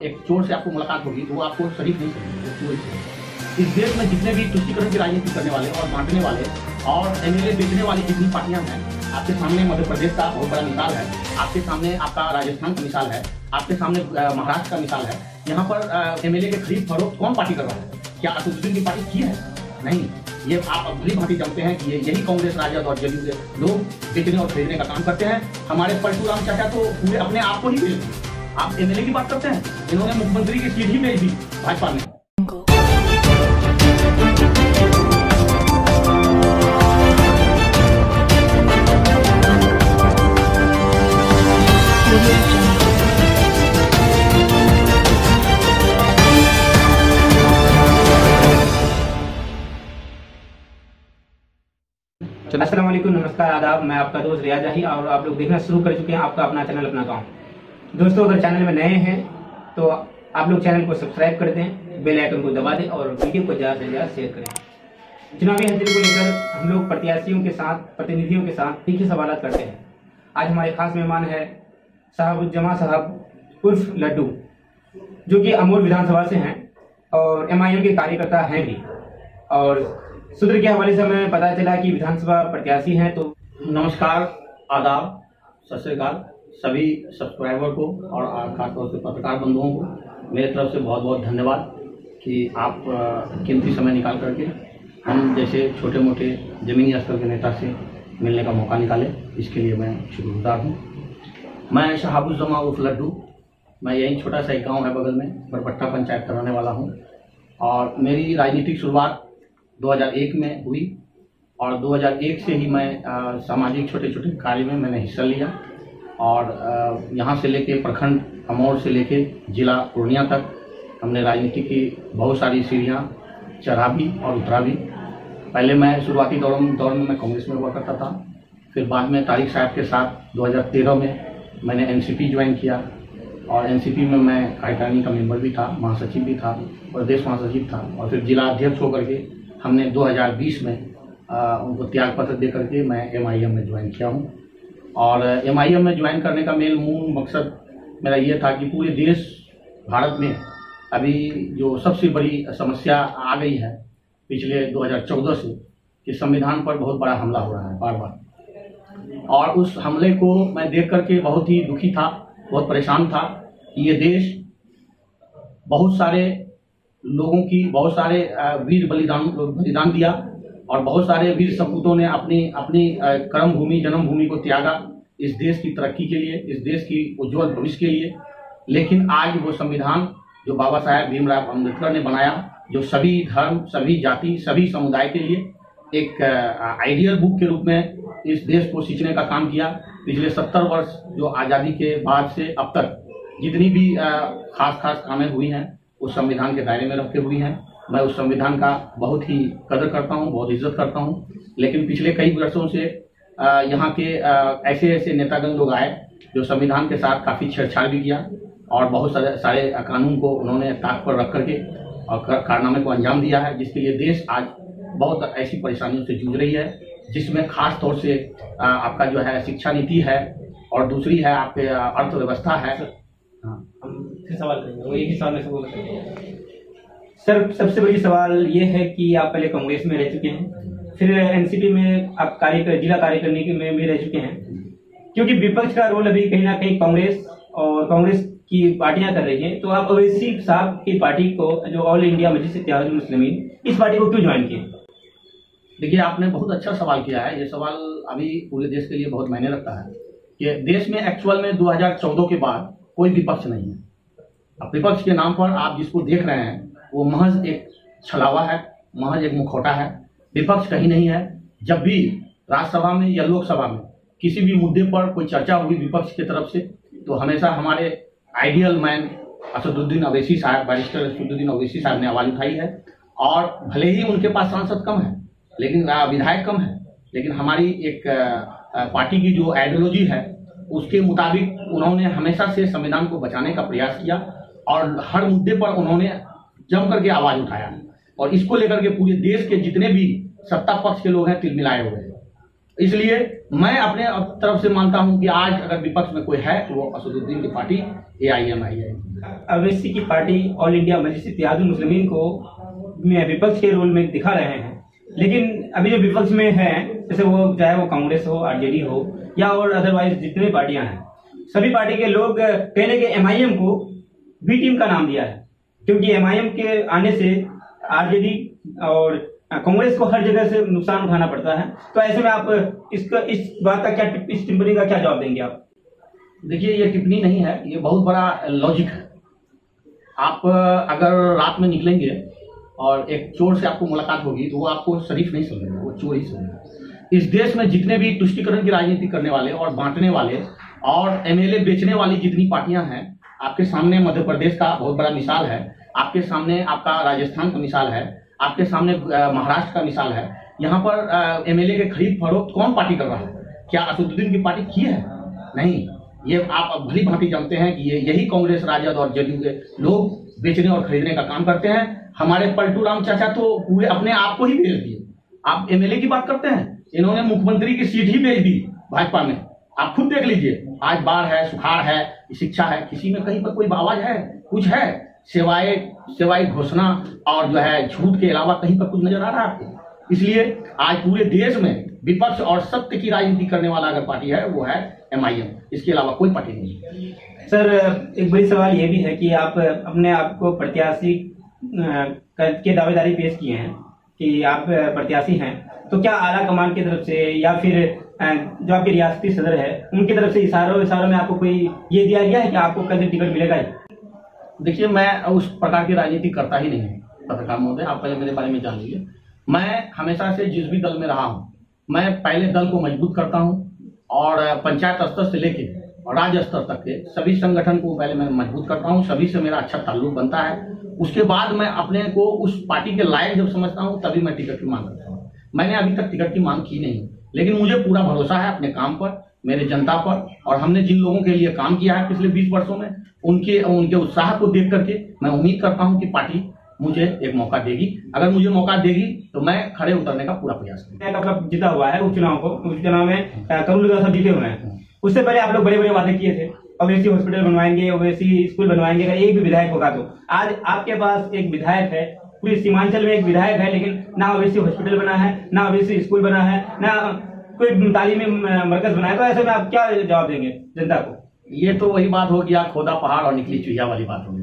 एक चोर से आपको मुलाकात होगी तो वो आपको शरीफ नहीं समझेंगे। इस देश में जितने भी तुष्टिकरण की राजनीति करने वाले और बांटने वाले और एमएलए बेचने वाली जितनी पार्टियां हैं, आपके सामने मध्य प्रदेश का बहुत बड़ा मिसाल है, आपके सामने आपका राजस्थान का मिसाल है, आपके सामने महाराष्ट्र का मिसाल है। यहाँ पर एमएलए के खरीद फरोख्त कौन पार्टी कर रहा है? क्या असदुद्दीन की पार्टी की है? नहीं, ये आप भली भांति जानते हैं कि यही कांग्रेस राजद और जदयू के लोग बेचने और खरीदने का काम करते हैं। हमारे परशुराम चाचा तो पूरे अपने आप को ही बेच दिए। आप एमएलए की बात करते हैं, इन्होंने मुख्यमंत्री की सीट ही बेच दी भाजपा में। अस्सलाम वालेकुम, नमस्कार, आदाब। मैं आपका दोस्त रियाज जाही और आप लोग देखना शुरू कर चुके हैं आपका अपना चैनल अपना गाँव। दोस्तों, अगर चैनल में नए हैं तो आप लोग चैनल को सब्सक्राइब कर दें, बेल आइकन को दबा दें और वीडियो को ज़्यादा से ज़्यादा शेयर करें। चुनावी हलचल को लेकर हम लोग प्रत्याशियों के साथ, प्रतिनिधियों के साथ तीखे सवाल करते हैं। आज हमारे खास मेहमान है शहाबुज्जमा साहब उर्फ लड्डू, जो कि अमूल विधानसभा से हैं और MIM के कार्यकर्ता हैं भी। और सूत्र के हवाले से हमें पता चला कि विधानसभा प्रत्याशी हैं। तो नमस्कार, आदाब, सत श्री अकाल सभी सब्सक्राइबर को और खासतौर से पत्रकार बंधुओं को मेरे तरफ से बहुत बहुत धन्यवाद कि आप कीमती समय निकाल करके हम जैसे छोटे मोटे ज़मीनी स्तर के नेता से मिलने का मौका निकाले, इसके लिए मैं शुक्रगुजार हूँ। मैं शहाबुज्जमा उर्फ लड्डू, मैं यही छोटा सा एक गाँव है बगल में, बरबट्टा पंचायत का रहने वाला हूँ। और मेरी राजनीतिक शुरुआत 2001 में हुई और 2001 से ही मैं सामाजिक छोटे छोटे कार्य में मैंने हिस्सा लिया। और यहाँ से लेके प्रखंड अमौर से लेके जिला पूर्णिया तक हमने राजनीति की बहुत सारी सीढ़ियाँ चढ़ा भी और उतरा भी। पहले मैं शुरुआती दौर में मैं कांग्रेस में हुआ करता था, फिर बाद में तारिक साहब के साथ 2013 में मैंने NCP ज्वाइन किया और NCP में मैं कार्यकारिणी का मेंबर भी था, महासचिव भी था, प्रदेश महासचिव था। और फिर जिला अध्यक्ष होकर के हमने 2020 में उनको त्याग पत्र दे करके मैं MIM में ज्वाइन किया हूँ। और MIM में ज्वाइन करने का मूल मकसद मेरा ये था कि पूरे देश भारत में अभी जो सबसे बड़ी समस्या आ गई है पिछले 2014 से, कि संविधान पर बहुत बड़ा हमला हो रहा है बार बार। और उस हमले को मैं देख करके बहुत ही दुखी था, बहुत परेशान था कि ये देश बहुत सारे लोगों की बहुत सारे वीर बलिदान दिया और बहुत सारे वीर सपूतों ने अपनी कर्म भूमि जन्मभूमि को त्यागा इस देश की तरक्की के लिए, इस देश की उज्जवल भविष्य के लिए। लेकिन आज वो संविधान जो बाबा साहेब भीमराव अम्बेडकर ने बनाया, जो सभी धर्म, सभी जाति, सभी समुदाय के लिए एक आइडियल बुक के रूप में इस देश को सींचने का काम किया। पिछले 70 वर्ष जो आज़ादी के बाद से अब तक जितनी भी खास कामें हुई हैं उस संविधान के दायरे में रखते हुई हैं। मैं उस संविधान का बहुत ही कदर करता हूं, बहुत इज्जत करता हूं। लेकिन पिछले कई वर्षों से यहाँ के ऐसे नेतागण लोग आए जो संविधान के साथ काफ़ी छेड़छाड़ भी किया और बहुत सारे कानून को उन्होंने ताक पर रख करके और कारनामे को अंजाम दिया है, जिसके लिए देश आज बहुत ऐसी परेशानियों से जूझ रही है, जिसमें खास तौर से आपका जो है शिक्षा नीति है और दूसरी है आपके अर्थव्यवस्था है। फिर सवाल करेंगे, वो एक ही सवाल में सबको बताएंगे। सर, सबसे बड़ी सवाल ये है कि आप पहले कांग्रेस में रह चुके हैं, फिर NCP में आप जिला कार्यकारिणी में भी रह चुके हैं। क्योंकि विपक्ष का रोल अभी कहीं ना कहीं कांग्रेस की पार्टियां कर रही हैं, तो आप अवैसी साहब की पार्टी को, जो ऑल इंडिया मजलिस इत्तेहादुल मुस्लिमीन, इस पार्टी को क्यों ज्वाइन किए? देखिए, आपने बहुत अच्छा सवाल किया है। ये सवाल अभी पूरे देश के लिए बहुत मायने रखता है कि देश में एक्चुअल में 2014 के बाद कोई विपक्ष नहीं है। अब विपक्ष के नाम पर आप जिसको देख रहे हैं वो महज एक छलावा है, महज एक मुखौटा है। विपक्ष कहीं नहीं है। जब भी राज्यसभा में या लोकसभा में किसी भी मुद्दे पर कोई चर्चा हुई विपक्ष की तरफ से, तो हमेशा हमारे आइडियल मैन असदुद्दीन ओवैसी साहब, बैरिस्टर असदुद्दीन ओवैसी साहब ने आवाज़ उठाई है। और भले ही उनके पास सांसद कम है, लेकिन विधायक कम है, लेकिन हमारी एक पार्टी की जो आइडियोलॉजी है उसके मुताबिक उन्होंने हमेशा से संविधान को बचाने का प्रयास किया और हर मुद्दे पर उन्होंने जम करके आवाज उठाया। और इसको लेकर के पूरे देश के जितने भी सत्ता पक्ष के लोग हैं तिलमिलाए हुए हैं। इसलिए मैं अपने तरफ से मानता हूं कि आज अगर विपक्ष में कोई है तो वो असदुद्दीन की पार्टी AIMI है। अवैसी की पार्टी ऑल इंडिया मजलिस इत्तेहादुल मुस्लिमीन को विपक्ष के रोल में दिखा रहे हैं, लेकिन अभी जो विपक्ष में है, जैसे वो चाहे वो कांग्रेस हो, RJD हो या और अदरवाइज जितने पार्टियां हैं, सभी पार्टी के लोग कहने के MIM को बी टीम का नाम दिया है, क्योंकि MIM के आने से RJD और कांग्रेस को हर जगह से नुकसान उठाना पड़ता है। तो ऐसे में आप इस बात का क्या, इस टिप्पणी का क्या जवाब देंगे आप? देखिए, ये टिप्पणी नहीं है, ये बहुत बड़ा लॉजिक है। आप अगर रात में निकलेंगे और एक चोर से आपको मुलाकात होगी तो वो आपको शरीफ नहीं समझेगा, वो चोर ही समझेगा। इस देश में जितने भी तुष्टीकरण की राजनीति करने वाले और बांटने वाले और MLA बेचने वाली जितनी पार्टियां हैं, आपके सामने मध्य प्रदेश का बहुत बड़ा मिसाल है, आपके सामने आपका राजस्थान का मिसाल है, आपके सामने महाराष्ट्र का मिसाल है। यहाँ पर MLA के खरीद फरोख्त कौन पार्टी कर रहा है? क्या असदुद्दीन की पार्टी की है? नहीं। ये आप भली भांति जानते हैं कि यही कांग्रेस, राजद और JDU के लोग बेचने और खरीदने का काम करते हैं। हमारे पलटू राम चाचा तो पूरे अपने आप को ही बेच दिए। आप MLA की बात करते हैं, इन्होंने मुख्यमंत्री की सीट ही बेच दी भाजपा में। आप खुद देख लीजिए, आज बाढ़ है, सुखाड़ है, शिक्षा है, किसी में कहीं पर कोई आवाज है? कुछ है? सिवाय घोषणा और जो है झूठ के अलावा कहीं पर कुछ नजर आ रहा है आपको? इसलिए आज पूरे देश में विपक्ष और सत्य की राजनीति करने वाला अगर पार्टी है वो है MIM, इसके अलावा कोई पार्टी नहीं है। सर, एक बड़ी सवाल ये भी है कि आप अपने आप को प्रत्याशी के दावेदारी पेश किए हैं कि आप प्रत्याशी हैं, तो क्या आला कमान की तरफ से या फिर जो आपके रियासती सदर है उनकी तरफ से इशारों में आपको कोई ये दिया गया है कि आपको कल टिकट मिलेगा? देखिए, मैं उस प्रकार की राजनीति करता ही नहीं हूँ पत्रकार महोदय, आप पहले मेरे बारे में जान लीजिए। मैं हमेशा से जिस भी दल में रहा हूँ, मैं पहले दल को मजबूत करता हूँ और पंचायत स्तर से लेके और राज्य स्तर तक के सभी संगठन को पहले मैं मजबूत करता हूँ, सभी से मेरा अच्छा ताल्लुक बनता है। उसके बाद मैं अपने को उस पार्टी के लायक जब समझता हूँ तभी मैं टिकट की मांग करता हूँ। मैंने अभी तक टिकट की मांग की नहीं, लेकिन मुझे पूरा भरोसा है अपने काम पर, मेरे जनता पर, और हमने जिन लोगों के लिए काम किया है पिछले 20 वर्षों में, उनके उत्साह को देख करके मैं उम्मीद करता हूं कि पार्टी मुझे एक मौका देगी। अगर मुझे मौका देगी तो मैं खड़े उतरने का पूरा प्रयास करूंगा। जीता हुआ है उपचुनाव में करोड़ साहब जीते हुए हैं। उससे पहले आप लोग बड़े बड़े वादे किए थे, ओवैसी हॉस्पिटल बनवाएंगे, ओवैसी स्कूल बनवाएंगे। अगर एक भी विधायक होगा तो आज आपके पास एक विधायक है, पूरे सीमांचल में एक विधायक है, लेकिन ना ओवैसी हॉस्पिटल बना है, ना ओवैसी स्कूल बना है, ना कोई तालीमी मरकज बना है। तो ऐसे में आप क्या जवाब देंगे जनता को? ये तो वही बात हो गया, खोदा पहाड़ और निकली चुहिया वाली बात हो गई।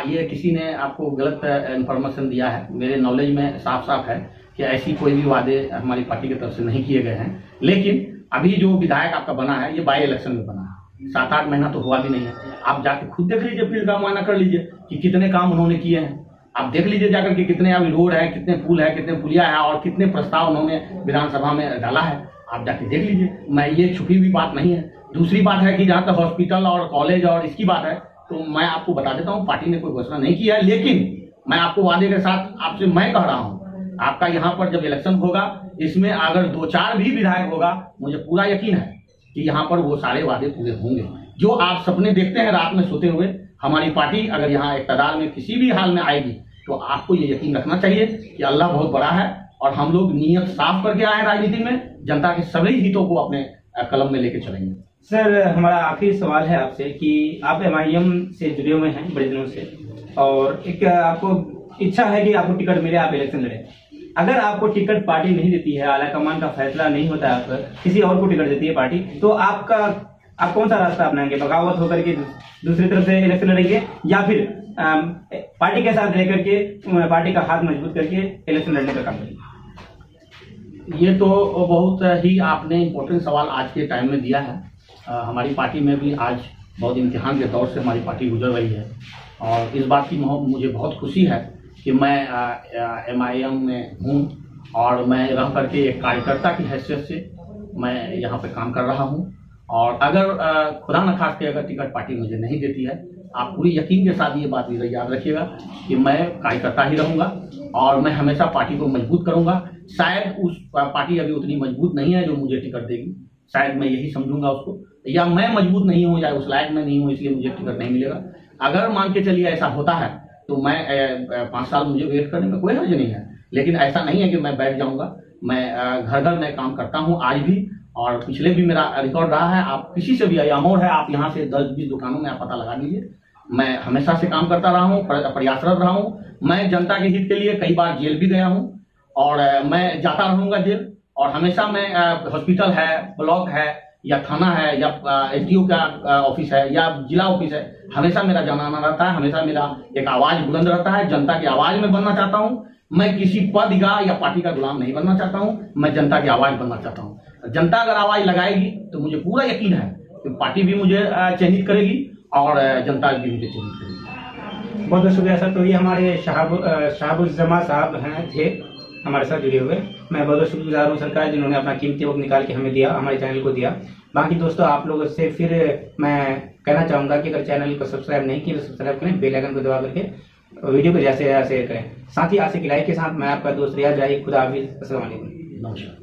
ये किसी ने आपको गलत इन्फॉर्मेशन दिया है। मेरे नॉलेज में साफ साफ है कि ऐसी कोई भी वादे हमारी पार्टी की तरफ से नहीं किए गए हैं। लेकिन अभी जो विधायक आपका बना है ये बाई इलेक्शन में बना है, 7-8 महीना तो हुआ भी नहीं है। आप जाके खुद देख लीजिए, फिर का मुआयना कर लीजिए कि कितने काम उन्होंने किए हैं। आप देख लीजिए जाकर के कितने अभी रोड है, कितने पुल है, कितने पुलिया है और कितने प्रस्ताव उन्होंने विधानसभा में डाला है। आप जाके देख लीजिए, मैं ये छुपी हुई बात नहीं है। दूसरी बात है कि जहाँ तक हॉस्पिटल और कॉलेज और इसकी बात है तो मैं आपको बता देता हूँ, पार्टी ने कोई घोषणा नहीं किया है। लेकिन मैं आपको वादे के साथ आपसे मैं कह रहा हूँ, आपका यहाँ पर जब इलेक्शन होगा इसमें अगर 2-4 भी विधायक होगा, मुझे पूरा यकीन है कि यहाँ पर वो सारे वादे पूरे होंगे जो आप सपने देखते हैं रात में सोते हुए। हमारी पार्टी अगर यहाँ इक़्तिदार में किसी भी हाल में आएगी तो आपको ये यकीन रखना चाहिए कि अल्लाह बहुत बड़ा है और हम लोग नीयत साफ करके आए राजनीति में, जनता के सभी हितों को अपने कलम में लेके चलेंगे। सर, हमारा आखिरी सवाल है आपसे कि आप MIM से जुड़े हुए हैं बड़े दिनों से और एक आपको इच्छा है कि आपको टिकट मिले, आप इलेक्शन लड़े। अगर आपको टिकट पार्टी नहीं देती है, आला कमान का फैसला नहीं होता है, आप किसी और को टिकट देती है पार्टी, तो आप कौन सा रास्ता अपनाएंगे? बगावत होकर के दूसरी तरफ से इलेक्शन लड़ेंगे या फिर पार्टी के साथ लेकर के पार्टी का हाथ मजबूत करके इलेक्शन लड़ने का काम करेंगे? ये तो बहुत ही आपने इम्पोर्टेंट सवाल आज के टाइम में दिया है। हमारी पार्टी में भी आज बहुत इम्तिहान के दौर से हमारी पार्टी गुजर रही है और इस बात की मुझे बहुत खुशी है कि मैं MIM में हूँ और मैं रह करके एक कार्यकर्ता की हैसियत से मैं यहाँ पे काम कर रहा हूँ। और अगर खुदा न खास्ते अगर टिकट पार्टी मुझे नहीं देती है, आप पूरी यकीन के साथ ये बात याद रखिएगा कि मैं कार्यकर्ता ही रहूँगा और मैं हमेशा पार्टी को मजबूत करूँगा। शायद उस पार्टी अभी उतनी मजबूत नहीं है जो मुझे टिकट देगी, शायद मैं यही समझूंगा उसको, या मैं मजबूत नहीं हूँ या उस लायक में नहीं हूँ इसलिए मुझे टिकट नहीं मिलेगा। अगर मान के चलिए ऐसा होता है तो मैं 5 साल मुझे वेट करने में कोई हर्ज नहीं है। लेकिन ऐसा नहीं है कि मैं बैठ जाऊंगा, मैं घर घर में काम करता हूँ आज भी और पिछले भी मेरा रिकॉर्ड रहा है। आप किसी से भी, अमोर है, आप यहाँ से 10-20 दुकानों में आप पता लगा लीजिए। मैं हमेशा से काम करता रहा हूँ, प्रयासरत रहा हूँ। मैं जनता के हित के लिए कई बार जेल भी गया हूँ और मैं जाता रहूँगा जेल। और हमेशा मैं हॉस्पिटल है, ब्लॉक है या थाना है या SDO का ऑफिस है या जिला ऑफिस है, हमेशा मेरा जाना आना रहता है। हमेशा मेरा एक आवाज बुलंद रहता है। जनता की आवाज में बनना चाहता हूँ। मैं किसी पद या पार्टी का गुलाम नहीं बनना चाहता हूँ। मैं जनता की आवाज बनना चाहता हूँ। जनता अगर आवाज लगाएगी तो मुझे पूरा यकीन है कि पार्टी भी मुझे चयनित करेगी और जनता भी मुझे चयनित करेगी। बहुत बहुत शुक्रिया सर। तो ये हमारे शहाबुज़्ज़मा साहब थे हमारे साथ जुड़े हुए। मैं बहुत शुक्रगुजार हूँ सरकार, जिन्होंने अपना कीमती वक्त निकाल के हमें दिया, हमारे चैनल को दिया। बाकी दोस्तों, आप लोगों से फिर मैं कहना चाहूँगा कि अगर चैनल को सब्सक्राइब नहीं किया तो सब्सक्राइब करें, बेल आइकन को दबा करके वीडियो को जैसे शेयर करें। साथ ही आशिक लाइक के साथ मैं आपका दोस्त रियाज राही। खुदा हाफिज़। अस्सलाम वालेकुम। नमस्कार।